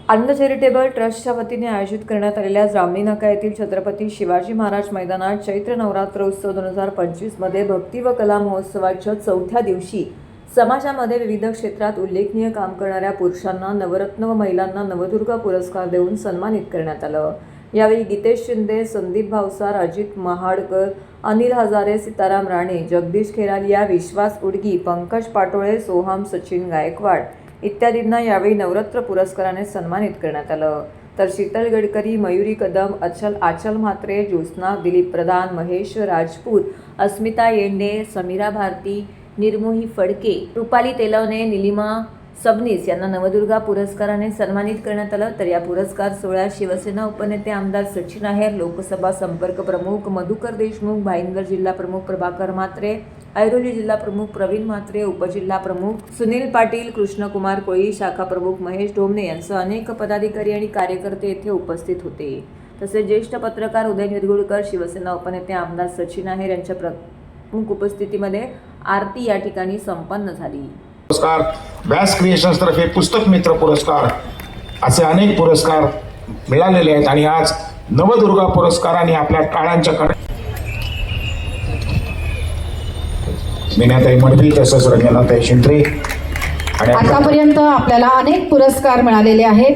आनंद charitable ट्रस्टच्या वतीने आयोजित करण्यात आलेल्या जामणी नाका येथील छत्रपती शिवाजी महाराज मैदानात चैत्र नवरात्र उत्सव 2025 मध्ये भक्ती व कला महोत्सवाच्या चौथ्या दिवशी समाजामध्ये विविध क्षेत्रात उल्लेखनीय काम करणाऱ्या पुरुषांना नवरत्न व महिलांना नवदुर्गा पुरस्कार देऊन सन्मानित करण्यात आलं। यावेळी गीतेश शिंदे, संदीप भावसार, अजित महाडकर, अनिल हजारे, सीताराम राणे, जगदीश खेरालिया, विश्वास उडगी, पंकज पाटोळे, सोहम, सचिन गायकवाड इत्यादींना यावेळी नवरत्न पुरस्काराने सन्मानित करण्यात आलं। तर शीतल गडकरी, मयुरी कदम, आचल म्हात्रे, ज्योत्स्ना, दिलीप प्रधान, महेश राजपूत, अस्मिता येंडे, समीरा भारती, निर्मोही फडके, रुपाली तेलवणे, निलिमा सबनीस यांना नवदुर्गा पुरस्काराने सन्मानित करण्यात आलं। तर या पुरस्कार सोहळ्यात शिवसेना उपनेते आमदार सचिन आहेर, लोकसभा संपर्क प्रमुख मधुकर देशमुख, भाईंदर जिल्हा प्रमुख प्रभाकर म्हात्रे, ऐरोली जिल्हा प्रमुख प्रवीण म्हात्रे, उपजिल्हा प्रमुख सुनील पाटील, कृष्णकुमार कोळी, शाखा प्रमुख महेश ढोमणे यांसह अनेक पदाधिकारी आणि कार्यकर्ते येथे उपस्थित होते। तसेच ज्येष्ठ पत्रकार उदय निरगुडकर, शिवसेना उपनेते आमदार सचिन आहेर यांच्या प्रमुख उपस्थितीमध्ये आरती या ठिकाणी संपन्न झाली। पुरस्कार, व्यास क्रिएशन्स तर्फे पुस्तक मित्र पुरस्कार असे अनेक पुरस्कार मिळालेले आहेत आणि आज नवदुर्गा पुरस्काराने आपल्या टाळ्यांच्या कडे मीनाताई मडवी, तसंच रंजनाताई शिंत्रे आणि आतापर्यंत आपल्याला अनेक पुरस्कार मिळालेले आहेत।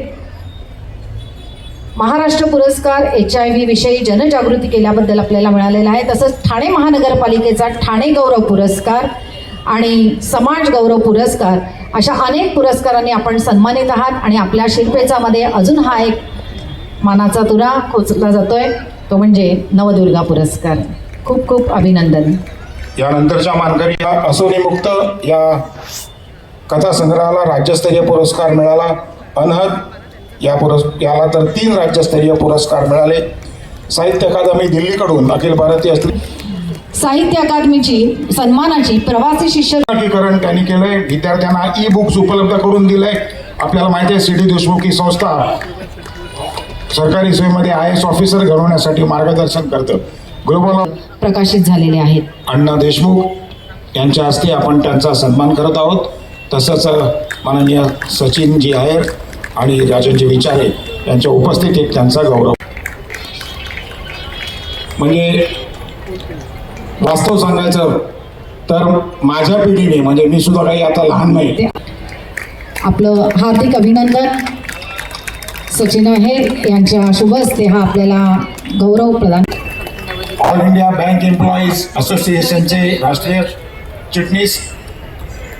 महाराष्ट्र पुरस्कार HIV विषयी जनजागृती केल्याबद्दल आपल्याला मिळालेला आहे। तसंच ठाणे महानगरपालिकेचा ठाणे गौरव पुरस्कार आणि समाज गौरव पुरस्कार अशा अनेक पुरस्कारांनी आपण सन्मानित आहात आणि आपल्या शिरपेचामध्ये अजून हा एक मानाचा तुरा खोचला जातोय, तो म्हणजे नवदुर्गा पुरस्कार। खूप खूप अभिनंदन। यानंतरच्या मानकरी असोनी मुक्त या कथा संग्रहाला राज्यस्तरीय पुरस्कार मिळाला। अनहद याला तर 3 राज्यस्तरीय पुरस्कार मिळाले। साहित्य अकादमी दिल्लीकडून अखिल भारतीय साहित्य अकादमीची सन्मानाची प्रवासी शिष्यकीकरण त्यांनी केलंय। विद्यार्थ्यांना ई-बुक्स उपलब्ध करून दिलंय। आपल्याला माहिती आहे CD देशमुख ही संस्था सरकारी सेवेमध्ये IAS ऑफिसर घडवण्यासाठी मार्गदर्शन करतं। ग्लोबल प्रकाशित झालेले आहेत। अण्णा देशमुख यांच्या हस्ते आपण त्यांचा सन्मान करत आहोत। तसंच माननीय सचिनजी आहेर आणि राजनजी विचारे यांच्या उपस्थितीत त्यांचा गौरव। म्हणजे वास्तव सांगायचं तर माझ्या पिढीने, म्हणजे मी सुद्धा काही आता लहान नाही, आपलं हार्दिक अभिनंदन। सचिन आहेर यांच्या शुभ हस्ते हा आपल्याला गौरव प्रदान। ऑल इंडिया बँक एम्प्लॉईज असोसिएशनचे राष्ट्रीय चिटणीस,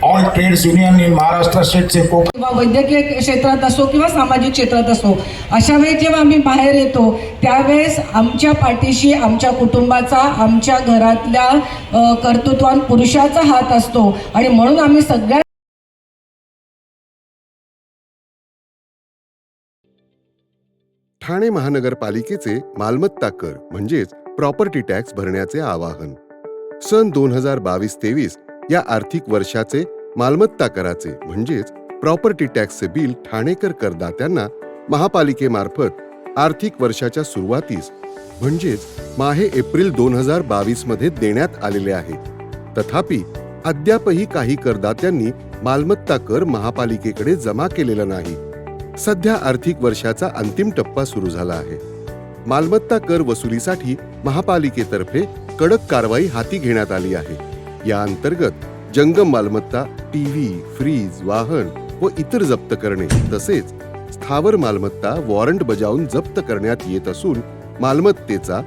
all trades union in Maharashtra स्टेटचे किंवा वैद्यकीय क्षेत्रात असो किंवा सामाजिक क्षेत्रात असो, अशा वेळी जेव्हा आम्ही बाहेर येतो त्यावेळेस आमच्या पाठीशी आमच्या कुटुंबाचा, आमच्या घरातल्या कर्तृत्वान पुरुषाचा हात असतो आणि म्हणून आम्ही सगळ्या ठाणे महानगरपालिकेचे मालमत्ता कर म्हणजेच प्रॉपर्टी टॅक्स भरण्याचे आवाहन। सन 2022-23 या आर्थिक वर्षाचे मालमत्ता कराचे म्हणजेच प्रॉपर्टी टॅक्सचे बिल ठाणेकर करदात्यांना महापालिकेमार्फत आर्थिक वर्षाच्या सुरुवातीस म्हणजेच माहे एप्रिल 2022 मध्ये देण्यात आलेले आहे। तथापि अद्यापही काही करदात्यांनी मालमत्ता कर महापालिकेकडे जमा केलेला नाही। सध्या आर्थिक वर्षाचा अंतिम टप्पा सुरू झाला आहे। मालमत्ता कर वसुलीसाठी महापालिकेतर्फे कडक कारवाई हाती घेण्यात आली आहे। या अंतर्गत जंगम मालमत्ता, टीव्ही, फ्रीज, वाहन व इतर जप्त करणे तसेच स्थावर मालमत्ता वॉरंट बजावून जप्त करण्यात येत असून मालमत्तेचा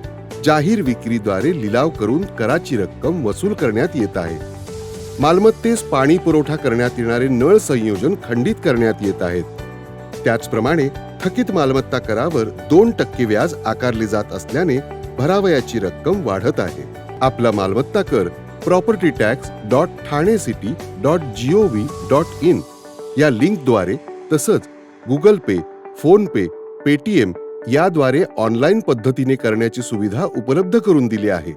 जाहीर विक्रीद्वारे लिलाव करून कराची रक्कम वसूल करण्यात येत आहे। मालमत्तेस पाणी पुरवठा करण्यात येणारे नळ संयोजन खंडित करण्यात येत आहेत। त्याचप्रमाणे थकीत मालमत्ता करावर 2% व्याज आकारले जात असल्याने भरावयाची रक्कम वाढत आहे। आपला मालमत्ता कर propertytax.thanecity.gov.in या लिंकद्वारे तसंच गुगल पे, फोन पे, पेटीएम याद्वारे ऑनलाईन पद्धतीने करण्याची सुविधा उपलब्ध करून दिली आहे।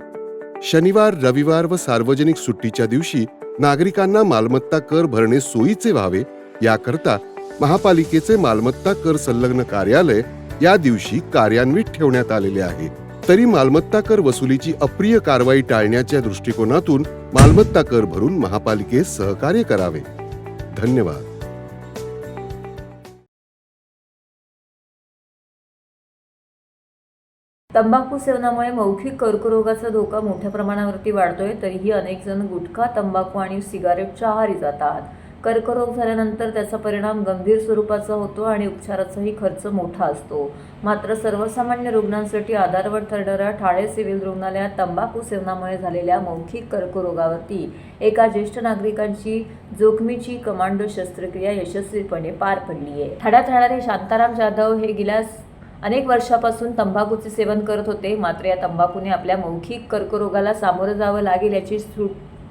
शनिवार, रविवार व सार्वजनिक सुट्टीच्या दिवशी नागरिकांना मालमत्ता कर भरणे सोयीचे व्हावे याकरता महापालिकेचे मालमत्ता कर संलग्न कार्यालय या दिवशी कार्यान्वित ठेवण्यात आलेले आहे। तरी मालमत्ता कर वसुलीची अप्रिय कारवाई टाळण्याच्या दृष्टिकोनातून मालमत्ता कर भरून महापालिकेस सहकार्य करावे। धन्यवाद। तंबाखू सेवनामुळे मौखिक कर्करोगाचा धोका मोठ्या प्रमाणावरती वाढतोय. तरीही अनेक जण गुटखा, तंबाखू आणि सिगारेटच्या आहारी जातात. कर्करोग झाल्यानंतर त्याचा परिणाम गंभीर स्वरूपाचा होतो आणि उपचाराचाही खर्च मोठा असतो. मात्र सर्वसामान्य रुग्णांसाठी आधारवड ठरणाऱ्या ठाणे सिव्हिल रुग्णालयात तंबाखू सेवनामुळे झालेल्या मौखिक कर्करोगावरती एका ज्येष्ठ नागरिकांची जोखमीची कमांडो शस्त्रक्रिया यशस्वीपणे पार पडली आहे. ठाण्यात राहणारे शांताराम जाधव हे गेल्या अनेक वर्षापासून तंबाखूचे सेवन करत होते. मात्र या तंबाखूने आपल्या मौखिक कर्करोगाला सामोरं जावं लागेल याची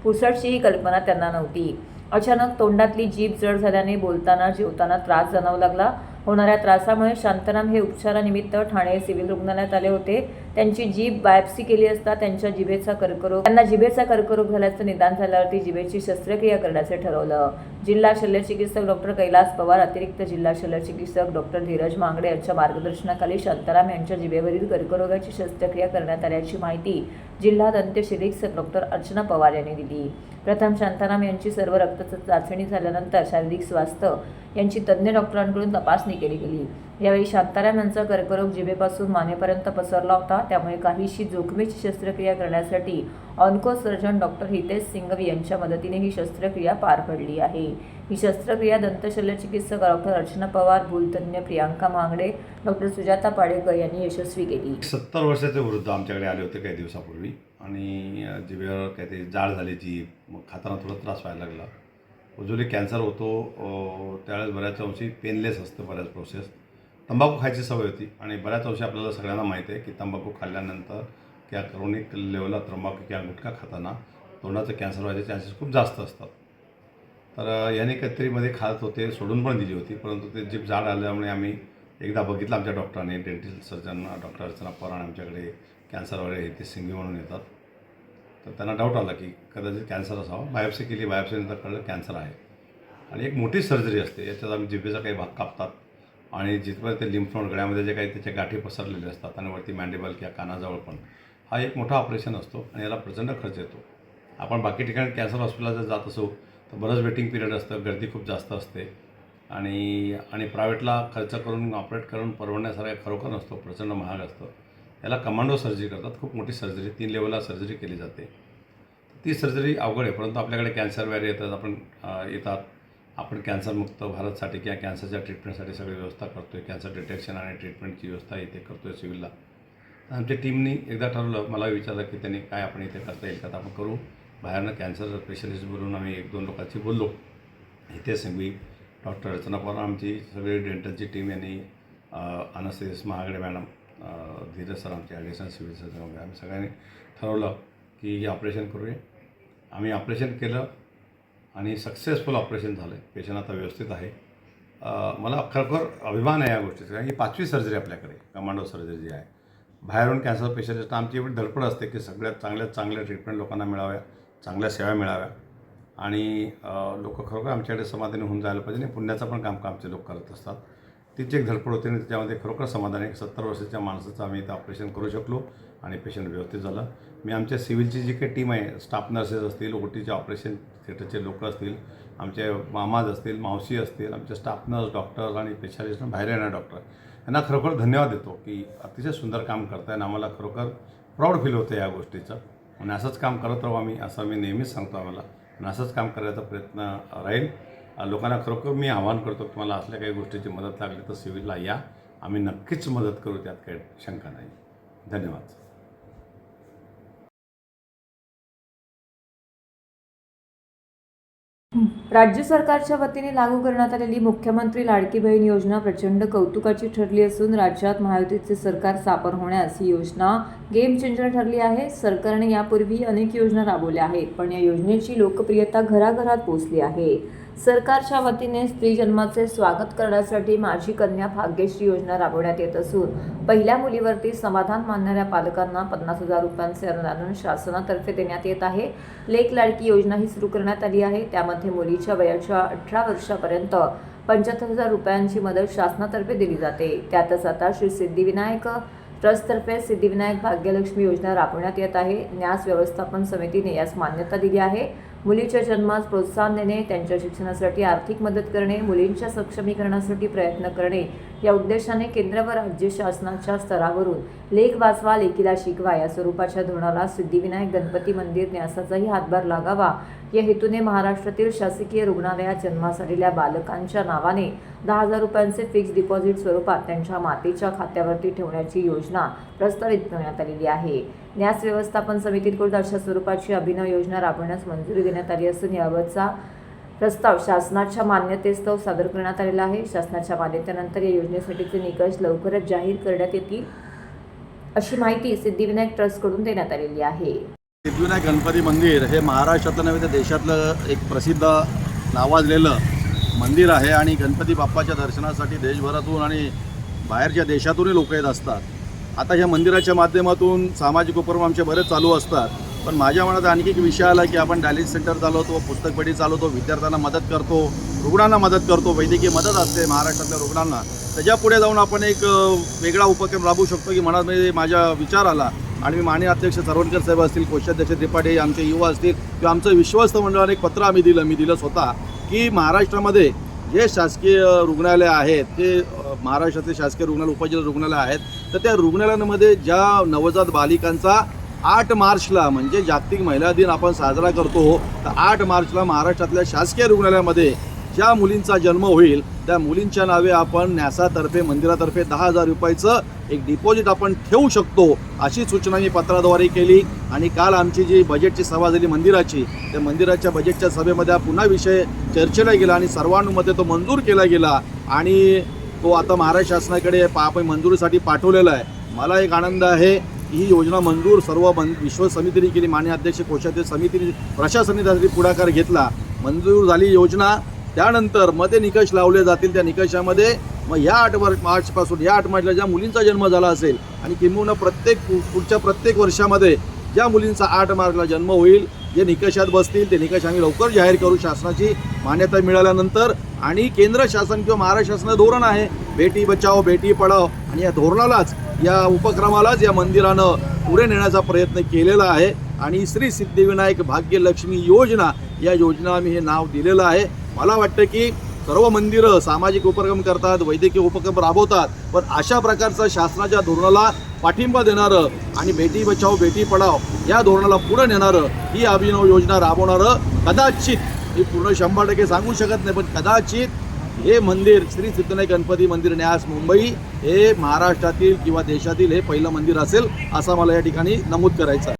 पुसटशीही कल्पना त्यांना नव्हती. अचानक तोंडातली जीभ जड झाल्याने बोलताना जेवताना त्रास जाणवू लागला. होणाऱ्या त्रासामुळे शांताराम हे उपचारानिमित्त ठाणे सिव्हिल रुग्णालयात आले होते. त्यांची जीभ बायोप्सी केली असता त्यांना जिभेचा कर्करोग झाल्याचं निदान झाल्यावरती जिभेची शस्त्रक्रिया करण्याचे ठरवलं. जिल्हा शल्यचिकित्सक डॉक्टर कैलास पवार, अतिरिक्त जिल्हा शल्यचिकित्सक डॉक्टर धीरज मांगडे यांच्या मार्गदर्शनाखाली शांताराम यांच्या जिभेवरील कर्करोगाची शस्त्रक्रिया करण्यात आल्याची माहिती जिल्हा दंत चिकित्सक डॉक्टर अर्चना पवार यांनी दिली. प्रथम शांताराम यांची सर्व रक्त चाचणी झाल्यानंतर शारीरिक स्वास्थ्य यांची तज्ज्ञ डॉक्टरांकडून तपासणी केली गेली. यावेळी शांताराम यांचा कर्करोग जिभेपासून मानेपर्यंत पसरला होता. त्यामुळे काहीशी जोखमीची शस्त्रक्रिया करण्यासाठी onco surgeon doctor Hitesh Singhvi यांच्या मदतीने ही शस्त्रक्रिया पार पडली आहे. ही शस्त्रक्रिया दंत शल्यचिकित्सक डॉक्टर अर्चना पवार, भूलतज्ञ प्रियांका मांगडे, डॉक्टर सुजाता पाडेकर यांनी यशस्वी केली. 70 वर्षाचे वृद्ध आमच्याकडे आले होते काही दिवसापूर्वी आणि जिभेवर काहीतरी जाळ झाली जीभ, मग खाताना थोडा त्रास व्हायला लागला. उजवली कॅन्सर होतो त्यावेळेस बऱ्याच अंशी पेनलेस असतं बऱ्याच प्रोसेस. तंबाखू खायची सवय होती आणि बऱ्याच अंशी आपल्याला सगळ्यांना माहिती आहे की तंबाखू खाल्ल्यानंतर किंवा क्रोनिक लेवलला तंबाखू किंवा गुटखा खाताना तोंडाचं कॅन्सर व्हायचे चान्सेस खूप जास्त असतात. तर याने काहीतरी मध्ये खात होते, सोडून पण दिली होती, परंतु ते जीभ जाड आल्यामुळे आम्ही एकदा बघितलं आमच्या डॉक्टरांनी, dentist surgeon doctor Archana Pawar आमच्याकडे कॅन्सर वगैरे हे ते सिंघवी म्हणून येतात. तर त्यांना डाऊट आला की कदाचित कॅन्सर असावा. बायोप्सी केली, बायोप्सीनंतर कळलं कॅन्सर आहे आणि एक मोठी सर्जरी असते. याच्यात आम्ही जिभेचा काही भाग कापतात आणि जिथपर्यंत ते लिम्फ नोड गळ्यामध्ये जे काही त्याच्या गाठी पसरलेले असतात आणि वरती मॅन्डिबल किंवा कानाजवळ पण हा एक मोठा ऑपरेशन असतो आणि याला प्रचंड खर्च येतो. आपण बाकी ठिकाणी कॅन्सर हॉस्पिटलला जर जात असू तर बरंच वेटिंग पिरियड असतं, गर्दी खूप जास्त असते आणि प्रायव्हेटला खर्च करून ऑपरेट करून परवडण्यासारखा खरोखर नसतो, प्रचंड महाग असतं. याला कमांडो सर्जरी करतात, खूप मोठी सर्जरी, 3 लेवलला सर्जरी केली जाते. ती सर्जरी अवघड आहे, परंतु आपल्याकडे कॅन्सर वगैरे येतात. आपण कॅन्सरमुक्त भारतसाठी किंवा कॅन्सरच्या ट्रीटमेंटसाठी सगळी व्यवस्था करतो आहे. कॅन्सर डिटेक्शन आणि ट्रीटमेंटची व्यवस्था इथे करतो आहे सिव्हिलला. आमच्या टीमनी एकदा ठरवलं, मला विचारलं की त्यांनी काय आपण इथे करता येईल का, तर आपण करू. बाहेरनं कॅन्सर स्पेशलिस्ट बोलून आम्ही 1-2 लोकांशी बोललो. इथे सिंघवी, डॉक्टर अर्चना पवार, आमची सगळी डेंटलची टीम यांनी, अनस्थेसिस्ट महागडे मॅडम, धीरज सर आमचे ॲडिशनल सिव्हिल सर्जन वगैरे, आम्ही सगळ्यांनी ठरवलं की हे ऑपरेशन करूया. आम्ही ऑपरेशन केलं आणि सक्सेसफुल ऑपरेशन झालं. पेशंट आता व्यवस्थित आहे. मला खरोखर अभिमान आहे या गोष्टीचा, कारण ही 5वी सर्जरी आपल्याकडे, कमांडो सर्जरी जी आहे. बाहेरून कॅन्सर पेशंट आमची एवढी धडपड असते की सगळ्यात चांगल्या ट्रीटमेंट लोकांना मिळाव्या, चांगल्या सेवा मिळाव्या आणि लोक खरोखर आमच्याकडे समाधानी होऊन जायला पाहिजे. आणि पुण्याचं पण काम आमचे लोक करत असतात. तिची एक धडपड होते आणि त्याच्यामध्ये खरोखर समाधान आहे. 70 वर्षाच्या माणसाचं आम्ही इथं ऑपरेशन करू शकलो आणि पेशंट व्यवस्थित झालं. मी आमच्या सिव्हिलची जी काही टीम आहे, स्टाफ नर्सेस असतील, ओटीचे ऑपरेशन थिएटरचे लोक असतील, आमचे मामाज असतील, मावशी असतील, आमचे स्टाफ नर्स, डॉक्टर आणि स्पेशालिस्ट, बाहेर येणारे डॉक्टर, यांना खरोखर धन्यवाद देतो की अतिशय सुंदर काम करताय आणि आम्हाला खरोखर प्राऊड फील होतं या गोष्टीचं. आणि असंच काम करत राहू आम्ही, असं मी नेहमीच सांगतो आम्हाला. आणि असंच काम करायचा प्रयत्न राहील. लोकांना खरोखर मी आवाहन करतो की मला असल्या काही गोष्टीची मदत लागली तर सिव्हिलला या, आम्ही नक्कीच मदत करू, त्यात काही शंका नाही. धन्यवाद. राज्य सरकारच्या वतीने लागू करण्यात आलेली मुख्यमंत्री लाडकी बहीण योजना प्रचंड कौतुकाची ठरली असून राज्यात महायुतीचे सरकार स्थापन होण्यास ही योजना गेम चेंजर ठरली आहे. सरकारने यापूर्वी अनेक योजना राबवल्या आहेत, पण या योजनेची लोकप्रियता घराघरात पोहोचली आहे. सरकारच्या वतीने स्त्री जन्माचे स्वागत करण्यासाठी माझी कन्या भाग्यश्री योजना राबवण्यात येत असून पहिल्या मुलीवरती समाधान मानणाऱ्या पालकांना 50,000 रुपयांचे अनुदान शासनातर्फे देण्यात येत आहे. लेक लाडकी योजनाही सुरू करण्यात आली आहे. त्यामध्ये मुलीच्या वयाच्या 18 वर्षापर्यंत 75,000 रुपयांची मदत शासनातर्फे दिली जाते. त्यातच आता श्री सिद्धिविनायक ट्रस्टतर्फे सिद्धिविनायक भाग्यलक्ष्मी योजना राबवण्यात येत आहे. न्यास व्यवस्थापन समितीने यास मान्यता दिली आहे. मुलीच्या जन्मास प्रोत्साहन देणे, त्यांच्या शिक्षणासाठी आर्थिक मदत करणे, मुलींच्या सक्षमीकरणासाठी प्रयत्न करणे, या उद्देशाने केंद्र व राज्य शासनाच्या स्तरावरून लेख वाचवा लेकीला शिकवा या स्वरूपाच्या धोरणाला सिद्धिविनायक गणपती मंदिर न्यासाचाही हातभार लागावा या हेतूने महाराष्ट्रातील शासकीय रुग्णालयात जन्मास आलेल्या बालकांच्या नावाने 10,000 रुपयांचे फिक्स डिपॉझिट स्वरूपात त्यांच्या मातेच्या खात्यावरती ठेवण्याची योजना प्रस्तावित करण्यात आलेली आहे. न्यास व्यवस्थापन समितीकडून अशा स्वरूपाची अभिनव योजना राबवण्यास मंजुरी देण्यात आली असून याबाबतचा प्रस्ताव शासनाच्या मान्यतेस्तव सादर करण्यात आलेला आहे. शासनाच्या मान्यतेनंतर या योजनेसाठीचे निकष लवकरच जाहीर करण्यात येतील अशी माहिती सिद्धिविनायक ट्रस्टकडून देण्यात आलेली आहे. सिद्धिविनायक गणपती मंदिर हे महाराष्ट्रातलं नव्हे तर देशातलं एक प्रसिद्ध नावाजलेलं मंदिर आहे आणि गणपती बाप्पाच्या दर्शनासाठी देशभरातून आणि बाहेरच्या देशातूनही लोक येत असतात. आता ह्या मंदिराच्या माध्यमातून सामाजिक उपक्रम आमचे बरेच चालू असतात, पण माझ्या मनात आणखी एक विषय आला की आपण डायलिसिस सेंटर चालवतो, पुस्तकपेढी चालवतो, विद्यार्थ्यांना मदत करतो, रुग्णांना मदत करतो, वैद्यकीय मदत असते महाराष्ट्रातल्या रुग्णांना. त्याच्या पुढे जाऊन आपण एक वेगळा उपक्रम राबवू शकतो की मनात माझा विचार आला आणि मी माननीय अध्यक्ष सरवणकर साहेब असतील, कोषाध्यक्ष त्रिपाठी, आमचे युवा असतील किंवा आमचं विश्वस्त मंडळाने एक पत्र मी दिलं स्वतः की महाराष्ट्रामध्ये जे शासकीय रुग्णालय आहेत ते महाराष्ट्रातले शासकीय रुग्णालय उपजिल्हा रुग्णालय आहेत, तर त्या रुग्णालयांमध्ये ज्या नवजात बालिकांचा 8 मार्चला म्हणजे जागतिक महिला दिन आपण साजरा करतो, तर 8 मार्चला महाराष्ट्रातल्या शासकीय रुग्णालयामध्ये ज्या मुलींचा जन्म होईल त्या मुलींच्या नावे आपण न्यासातर्फे मंदिरातर्फे 10,000 रुपयाचं एक डिपॉझिट आपण ठेवू शकतो अशी सूचना मी पत्राद्वारे केली. आणि काल आमची जी बजेटची सभा झाली मंदिराची, त्या मंदिराच्या बजेटच्या सभेमध्ये हा पुन्हा विषय चर्चेला गेला आणि सर्वानुमते तो मंजूर केला गेला आणि तो आता महाराष्ट्र शासनाकडे आपण मंजुरीसाठी पाठवलेला आहे. मला एक आनंद आहे की ही योजना मंजूर सर्व विश्व समितीने केली. माननीय अध्यक्ष कोषाध्यक्ष समितीने प्रशासनाने त्यासाठी पुढाकार घेतला, मंजूर झाली योजना. त्यानंतर मग ते निकष लावले जातील. त्या निकषामध्ये मग या 8 मार्चपासून या 8 मार्चला ज्या मुलींचा जन्म झाला असेल आणि किंबहुना पुढच्या प्रत्येक वर्षामध्ये ज्या मुलींचा 8 मार्चला जन्म होईल, जे निकषात बसतील ते निकष आम्ही लवकर जाहीर करू शासनाची मान्यता मिळाल्यानंतर. आणि केंद्र शासन किंवा महाराष्ट्र शासनाचं धोरण आहे बेटी बचाओ बेटी पढाओ आणि या धोरणालाच या उपक्रमालाच या मंदिरानं पुढे नेण्याचा प्रयत्न केलेला आहे. आणि श्री सिद्धिविनायक भाग्यलक्ष्मी योजना या योजना मी हे नाव दिलेलं आहे. मला वाटतं की सर्व मंदिरं सामाजिक उपक्रम करतात, वैद्यकीय उपक्रम राबवतात, पण अशा प्रकारचं शासनाच्या धोरणाला पाठिंबा देणारं आणि बेटी बचाओ बेटी पढाओ या धोरणाला पुढे नेणारं ही अभिनव योजना राबवणारं कदाचित, मी पूर्ण 100% सांगू शकत नाही, पण कदाचित हे मंदिर श्री सिद्धिविनायक गणपती मंदिर न्यास मुंबई हे महाराष्ट्रातील किंवा देशातील हे पहिलं मंदिर असेल असं मला या ठिकाणी नमूद करायचं आहे.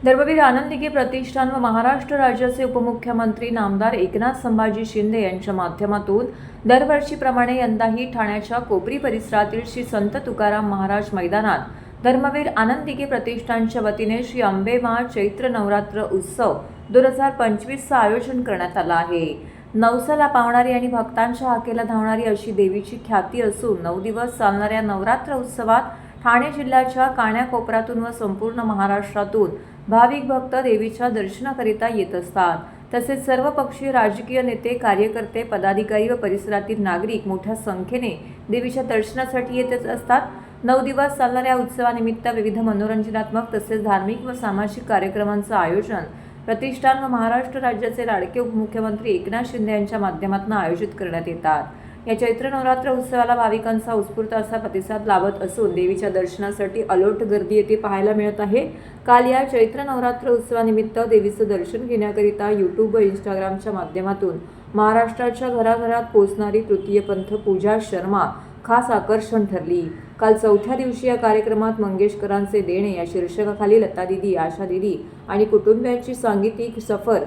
धर्मवीर आनंद दिघे प्रतिष्ठान व महाराष्ट्र राज्याचे उपमुख्यमंत्री नामदार एकनाथ संभाजी शिंदे यांच्या माध्यमातून दरवर्षीप्रमाणे यंदाही ठाण्याच्या कोपरी परिसरातील श्री संत तुकाराम महाराज मैदानात धर्मवीर आनंद दिघे प्रतिष्ठानच्या वतीने श्री अंबेमाळ चैत्र नवरात्र उत्सव 2025चं आयोजन करण्यात आलं आहे. नवसाला पावणारी आणि भक्तांच्या हाकेला धावणारी अशी देवीची ख्याती असून 9 दिवस चालणाऱ्या नवरात्र उत्सवात ठाणे जिल्ह्याच्या कानाकोपऱ्यातून व संपूर्ण महाराष्ट्रातून भाविक भक्त देवीच्या दर्शनाकरिता येत असतात. तसेच सर्व पक्षीय राजकीय नेते, कार्यकर्ते, पदाधिकारी व परिसरातील नागरिक मोठ्या संख्येने देवीच्या दर्शनासाठी येतच असतात. 9 दिवस चालणाऱ्या उत्सवानिमित्त विविध मनोरंजनात्मक तसेच धार्मिक व सामाजिक कार्यक्रमांचं आयोजन प्रतिष्ठान व महाराष्ट्र राज्याचे लाडके उपमुख्यमंत्री एकनाथ शिंदे यांच्या माध्यमातून आयोजित करण्यात येतात. या चैत्र नवरात्र उत्सवाला भाविकांचा उत्स्फूर्त असा प्रतिसाद लाभत असून देवीच्या दर्शनासाठी अलोट गर्दी येथे पाहायला मिळत आहे. काल या चैत्र नवरात्र उत्सवानिमित्त देवीचं दर्शन घेण्याकरिता यूट्यूब व इंस्टाग्रामच्या माध्यमातून महाराष्ट्राच्या घराघरात पोहोचणारी तृतीयपंथ पूजा शर्मा खास आकर्षण ठरली. काल 4थ्या दिवशी या कार्यक्रमात मंगेशकरांचे देणे या शीर्षकाखाली लता दिदी, आशा दिदी आणि कुटुंबियांची सांगीतिक सफर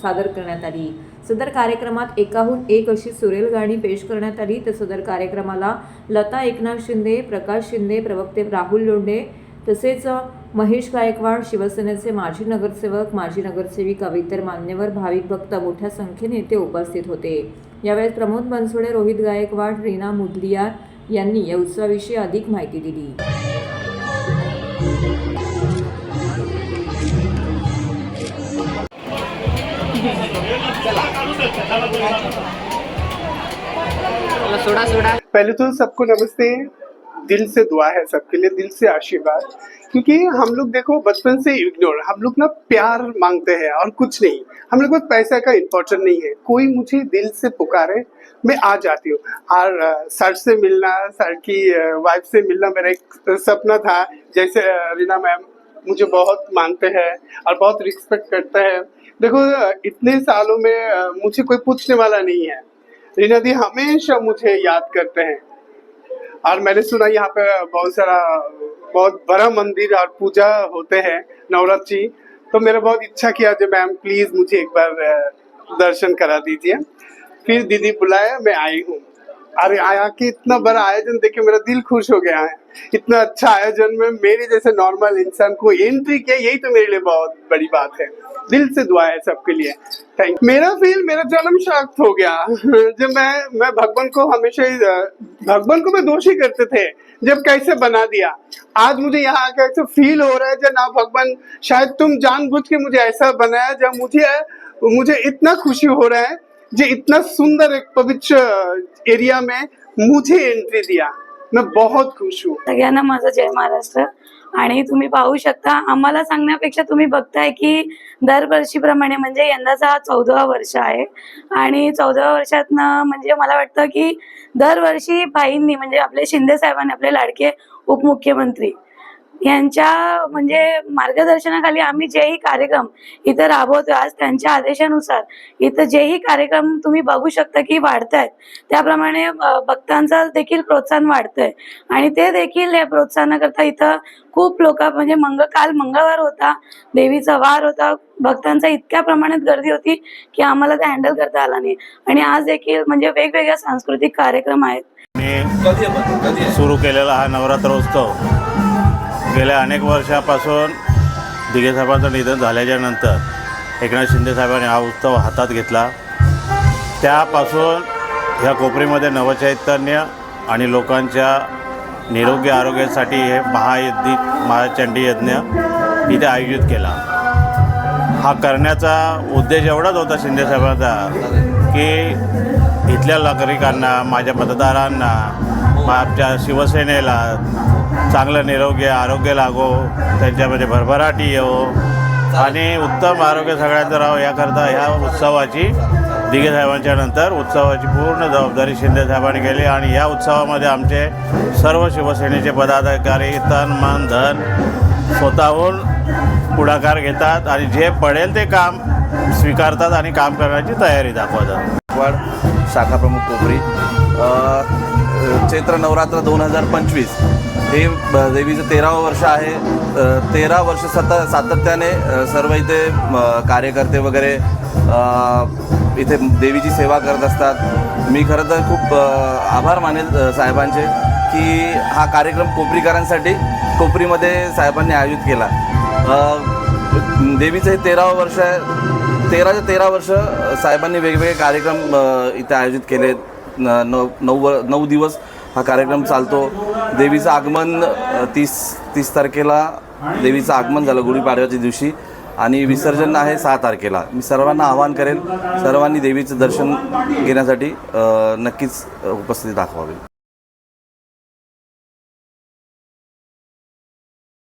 सादर करण्यात आली. सदर कार्यक्रमात एकाहून एक अशी सुरेल गाणी पेश करण्यात आली. तर सदर कार्यक्रमाला लता, एकनाथ शिंदे, प्रकाश शिंदे, प्रवक्ते राहुल लोंढे तसेच महेश गायकवाड, शिवसेनेचे माजी नगरसेवक, माजी नगरसेविका, इतर मान्यवर, भाविक भक्त मोठ्या संख्येने येथे उपस्थित होते. यावेळी प्रमोद बनसोडे, रोहित गायकवाड, रीना मुदलियार यांनी या उत्सवाविषयी अधिक माहिती दिली. पहले तो सबको नमस्ते। दिल से दुआ है सबके लिए, दिल से आशीर्वाद। क्योंकि हम लोग देखो बचपन से इग्नोर, हम लोग ना प्यार मांगते हैं और कुछ नहीं, हम लोग को पैसा का इम्पोर्टेंट नहीं है। कोई मुझे दिल से पुकारे मैं आ जाती हूँ। और सर से मिलना, सर की वाइफ से मिलना मेरा एक सपना था। जैसे रीना मैम मुझे बहुत मानते हैं और बहुत रिस्पेक्ट करते हैं। देखो इतने सालों में मुझे कोई पूछने वाला नहीं है। रीना दी हमेशा मुझे याद करते हैं। और मैंने सुना यहाँ पे बहुत बड़ा मंदिर और पूजा होते हैं नवरात्रि, तो मेरा बहुत इच्छा किया जो मैम प्लीज मुझे एक बार दर्शन करा दीजिए। फिर दीदी बुलाया, मैं आई हूँ। अरे आया कि इतना बड़ा आयोजन देख के मेरा दिल खुश हो गया है। इतना अच्छा आयोजन में मेरे जैसे नॉर्मल इंसान को एंट्री किया, यही तो मेरे लिए बहुत बड़ी बात है। दिल से दुआ है सबके लिए। थैंक। मेरा जन्म शाक्त हो गया। जब मैं भगवान को हमेशा भगवान को मैं दोषी करते थे जब कैसे बना दिया। आज मुझे यहाँ आकर ऐसा फील हो रहा है जब ना भगवान शायद तुम जानबूझ के मुझे ऐसा बनाया, जब मुझे इतना खुशी हो रहा है जो इतना सुंदर एक पवित्र एरिया में मुझे एंट्री दिया। मैं बहुत खुश हूँ। सगळ्यांना माझं जय महाराष्ट्र। आणि तुम्ही पाहू शकता, आम्हाला सांगण्यापेक्षा तुम्ही बघताय की दरवर्षीप्रमाणे म्हणजे यंदाचा हा 14वा वर्ष आहे आणि 14व्या वर्षातनं म्हणजे मला वाटतं की दरवर्षी भाईंनी म्हणजे आपले शिंदे साहेबांनी, आपले लाडके उपमुख्यमंत्री यांच्या म्हणजे मार्गदर्शनाखाली आम्ही जेही कार्यक्रम इथं राबवतो, आज त्यांच्या आदेशानुसार इथं जेही कार्यक्रम तुम्ही बघू शकता की वाढतायत, त्याप्रमाणे भक्तांचं देखील प्रोत्साहन वाढतंय आणि ते देखील या प्रोत्साहनाकरता इथं खूप लोक म्हणजे काल मंगळवार होता, देवीचा वार होता, भक्तांचा इतक्या प्रमाणात गर्दी होती की आम्हाला ते हँडल करता आला नाही आणि आज देखील म्हणजे वेगवेगळ्या सांस्कृतिक कार्यक्रम आहेत। सुरू केलेला हा नवरात्रोत्सव गेल्या अनेक वर्षापासून दिघे साहेबांचं निधन झाल्याच्या नंतर एकनाथ शिंदे साहेबांनी हा उत्सव हातात घेतला। त्यापासून ह्या कोपरीमध्ये नवचैतन्य आणि लोकांच्या निरोगी आरोग्यासाठी हे महाचंडी यज्ञ इथे आयोजित केला। हा करण्याचा उद्देश एवढाच होता शिंदे साहेबांचा की इथल्या नागरिकांना, माझ्या मतदारांना, आमच्या शिवसेनेला चांगलं निरोगी आरोग्य लागो, त्यांच्यामध्ये भरभराटी येवो आणि उत्तम आरोग्य सगळ्यांचं राहावं, याकरता ह्या उत्सवाची दिघे साहेबांच्या नंतर उत्सवाची पूर्ण जबाबदारी शिंदे साहेबांनी केली आणि या उत्सवामध्ये आमचे सर्व शिवसेनेचे पदाधिकारी तन मन धन स्वतःहून पुढाकार घेतात आणि जे पडेल ते काम स्वीकारतात आणि काम करण्याची तयारी दाखवतात। वाड शाखा प्रमुख कोपरी। चैत्र नवरात्र 2025 हे देवीचं 13वं वर्ष आहे। 13 वर्ष सातत्याने सर्व इथे कार्यकर्ते वगैरे इथे देवीची सेवा करत असतात। मी खरं तर खूप आभार मानेल साहेबांचे की हा कार्यक्रम कोपरीकरांसाठी कोपरीमध्ये साहेबांनी आयोजित केला। देवीचं हे 13वं वर्ष आहे। 13 वर्ष साहेबांनी वेगवेगळे कार्यक्रम इथे आयोजित केले। 9 दिवस हा कार्यक्रम चालतो। देवीचं आगमन 30 तारखेला देवीचं आगमन झालं गुढीपाडव्याच्या दिवशी आणि विसर्जन आहे 6 तारखेला। मी सर्वांना आवाहन करेल, सर्वांनी देवीचं दर्शन घेण्यासाठी नक्कीच उपस्थिती दाखवावी।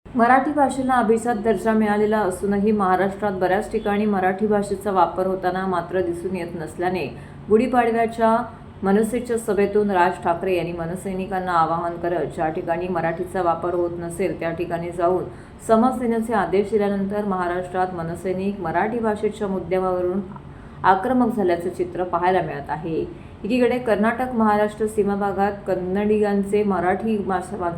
मराठी भाषेला अभिजात दर्जा मिळालेला असूनही महाराष्ट्रात बऱ्याच ठिकाणी मराठी भाषेचा वापर होताना मात्र दिसून येत नसल्याने गुढीपाडव्याच्या मनसेच्या सभेतून राज ठाकरे यांनी मनसैनिकांना आवाहन करत ज्या ठिकाणी मराठीचा वापर होत नसेल त्या ठिकाणी जाऊन समज देण्याचे आदेश दिल्यानंतर महाराष्ट्रात मनसैनिक मराठी भाषेच्या मुद्द्यावरून आक्रमक झाल्याचं चित्र पाहायला मिळत आहे। एकीकडे कर्नाटक महाराष्ट्र सीमा भागात कन्नडिगांचे मराठी भाषा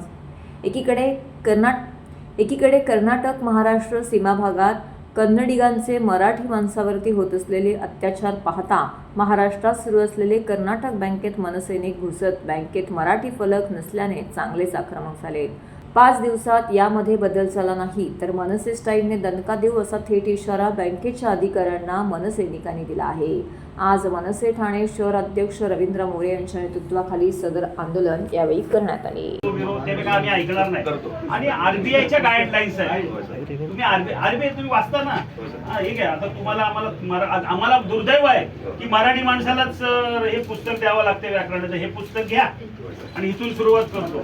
एकीकडे कर्नाटक महाराष्ट्र सीमा भागात कन्नडिगांचे मराठी माणसावरती होत असलेले अत्याचार पाहता महाराष्ट्रात सुरू असलेले कर्नाटक बँकेत मनसैनिक घुसत बँकेत मराठी फलक नसल्याने चांगलेच आक्रमक झाले। 5 दिवसात यामध्ये बदल झाला नाही तर मनसे स्टाईलने दणका देऊ असा थेट इशारा बँकेच्या अधिकाऱ्यांना मनसैनिकांनी दिला आहे। आज मनसे ठाणे शहर अध्यक्ष रवींद्र मोरे यांच्या नेतृत्वाखाली सदर आंदोलन यावेळी करण्यात आले। आम्ही ऐकणार नाही आणि आरबीआयच्या गाईडलाईन्स आहे, तुम्ही आरबीआय तुम्ही वाचता ना, ठीक आहे। आता तुम्हाला आम्हाला दुर्दैव आहे की मराठी माणसालाच हे पुस्तक द्यावं लागते व्याकरणाचं, हे पुस्तक घ्या आणि इथून सुरुवात करतो।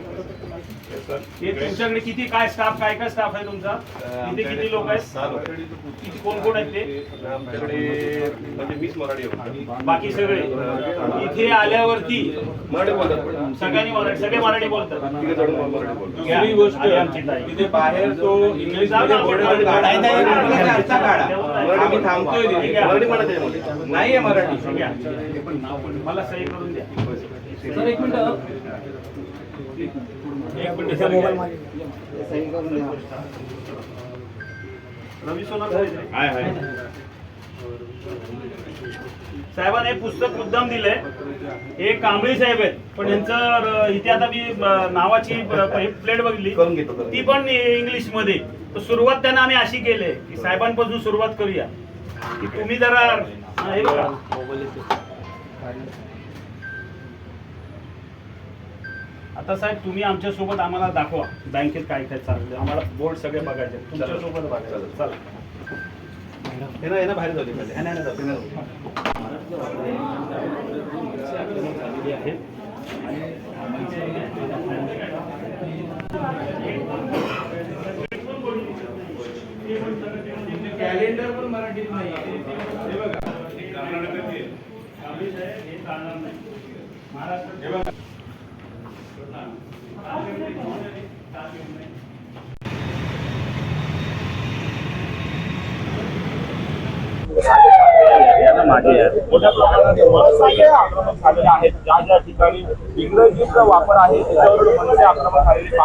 हे तुमच्याकडे किती काय स्टाफ काय स्टाफ आहे तुमचा? किती लोक आहेत? किती कोण आहेत ते? आमच्याकडे म्हणजे 20 मराठी होते. बाकी सगळे इथे आल्यावरती मराठी बोलतात. सगळे मराठी बोलतात. तिघे जण मराठी बोलतात. दुसरी गोष्ट आमची ताई तिथे बाहेर तो इंग्लिश मध्ये बोर्ड आम्ही थांबतोय तिथे. मराठी म्हणत आहे नाही आहे मराठी. मला सही करून द्या. सर एक मिनिट रवी सोनार साहेबांनी हे पुस्तक मुद्दाम दिलंय. हे कांबळी साहेब आहेत, पण यांचं इथे आता मी नावाची प्लेट बघितली ती पण इंग्लिश मध्ये. तर सुरुवात त्यांना आम्ही अशी केली की साहेबांपासून सुरुवात करूया की तुम्ही जरा हे बघा आता साहेब तुम्ही आमच्या सोबत आम्हाला दाखवा बँकेत काय काय चाललंय. आम्हाला बोर्ड सगळे बघायचे तुमच्या सोबत बघायचं. चला हे ना बाहेर जाऊ दे. कॅलेंडर पण मराठीत नाही. महाराष्ट्र मोठ्या प्रमाणात झालेले आहेत. ज्या ज्या ठिकाणी इंग्रजीचा वापर आहे त्याच्यावर मनसे आक्रमण झालेले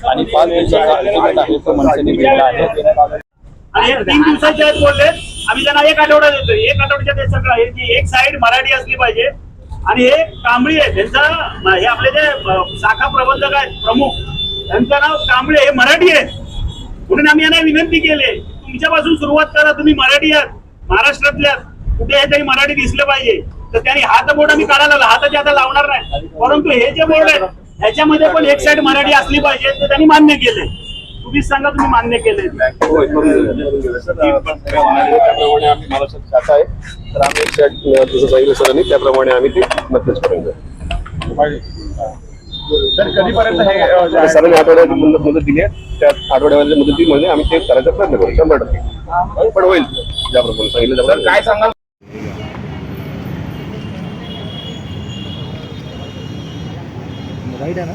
आणि 5 दिवसाचा अल्टिमेट आहे तो मनसेने दिलेला आहे. आणि हे 3 दिवसाच्या आत बोलले आम्ही त्यांना 1 आठवडा देतोय. 1 आठवड्याच्या ते सगळं आहे की एक साईड मराठी असली पाहिजे. आणि हे कांबळी आहे त्यांचा हे आपले जे शाखा प्रबंधक आहेत प्रमुख त्यांचं नाव कांबळे हे मराठी आहे. म्हणून आम्ही यांना विनंती केली तुमच्यापासून सुरुवात करा. तुम्ही मराठी आहात महाराष्ट्रातल्या कुठे हे तरी मराठी दिसलं पाहिजे. तर त्यांनी हात बोर्ड आम्ही काढायला लागला. हाताचे आता लावणार नाही, परंतु हे जे बोर्ड आहेत ह्याच्यामध्ये पण एक साईड मराठी असली पाहिजे ते त्यांनी मान्य केले. तुम्हीच सांगा तुम्ही मान्य केले. त्याप्रमाणे आम्ही महाराष्ट्रात शाखा आहे तर आम्ही एक सेट जसं सांगितलं सरांनी त्याप्रमाणे आम्ही ते नक्कीच करूया. तर कधीपर्यंत हे सरांनी आठवड्याची मुदत दिली आहे. त्या आठवड्याच्या मुदतीमध्ये आम्ही ते करायचा प्रयत्न करू 100%. पण होईल ज्याप्रमाणे सांगितलं. काय सांगाल? राईट आहे ना.